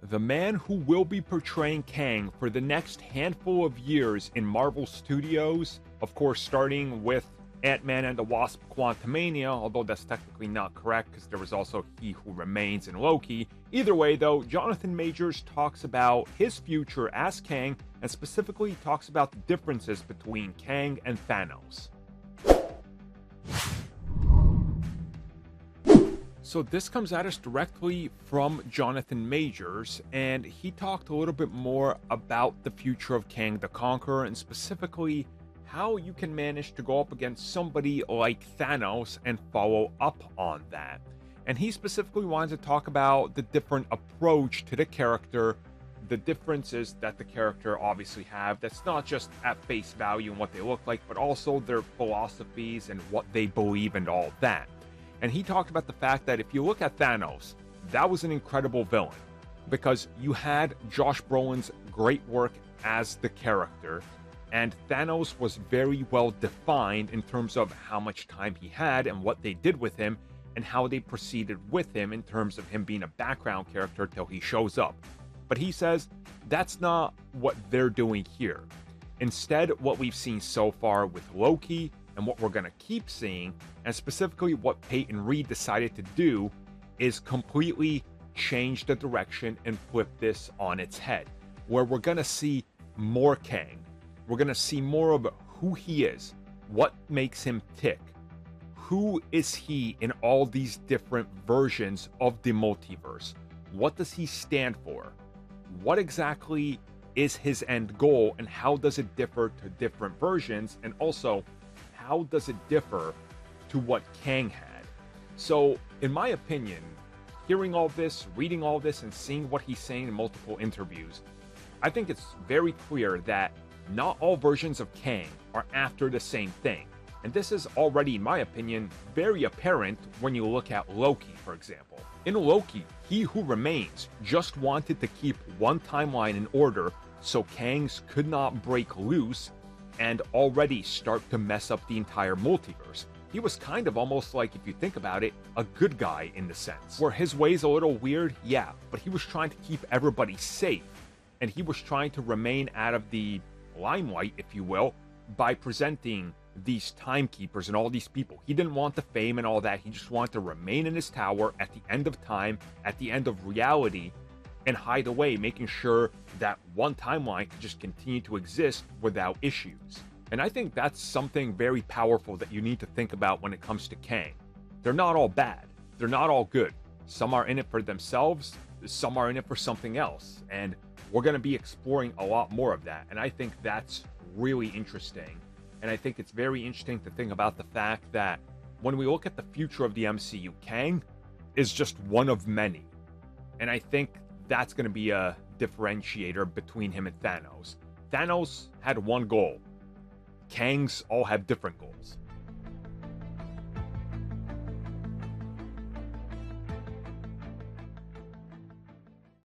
the man who will be portraying Kang for the next handful of years in Marvel Studios, of course starting with Ant-Man and the Wasp: Quantumania, although that's technically not correct because there was also He Who Remains in Loki. Either way though, Jonathan Majors talks about his future as Kang, and specifically talks about the differences between Kang and Thanos. So this comes at us directly from Jonathan Majors, and he talked a little bit more about the future of Kang the Conqueror, and specifically how you can manage to go up against somebody like Thanos and follow up on that. And he specifically wanted to talk about the different approach to the character, the differences that the character obviously have, that's not just at face value and what they look like, but also their philosophies and what they believe and all that. And he talked about the fact that if you look at Thanos, that was an incredible villain because you had Josh Brolin's great work as the character, and Thanos was very well defined in terms of how much time he had and what they did with him and how they proceeded with him in terms of him being a background character till he shows up. But he says that's not what they're doing here. Instead, what we've seen so far with Loki and what we're going to keep seeing, and specifically what Peyton Reed decided to do, is completely change the direction and flip this on its head, where we're going to see more Kang. We're going to see more of who he is, what makes him tick, who is he in all these different versions of the multiverse, what does he stand for, what exactly is his end goal, and how does it differ to different versions, and also how does it differ to what Kang had. So, in my opinion, hearing all this, reading all this, and seeing what he's saying in multiple interviews, I think it's very clear that not all versions of Kang are after the same thing. And this is already, in my opinion, very apparent when you look at Loki, for example. In Loki, He Who Remains just wanted to keep one timeline in order so Kangs could not break loose and already start to mess up the entire multiverse. He was kind of almost like, if you think about it, a good guy in the sense. Were his ways a little weird? Yeah, but he was trying to keep everybody safe, and he was trying to remain out of the limelight, if you will, by presenting these timekeepers and all these people. He didn't want the fame and all that. He just wanted to remain in his tower at the end of time, at the end of reality, and hide away, making sure that one timeline could just continue to exist without issues. And I think that's something very powerful that you need to think about when it comes to Kang. They're not all bad. They're not all good. Some are in it for themselves, some are in it for something else. And we're going to be exploring a lot more of that. And I think that's really interesting. And I think it's very interesting to think about the fact that when we look at the future of the MCU, Kang is just one of many. And I think that's going to be a differentiator between him and Thanos. Thanos had one goal. Kangs all have different goals.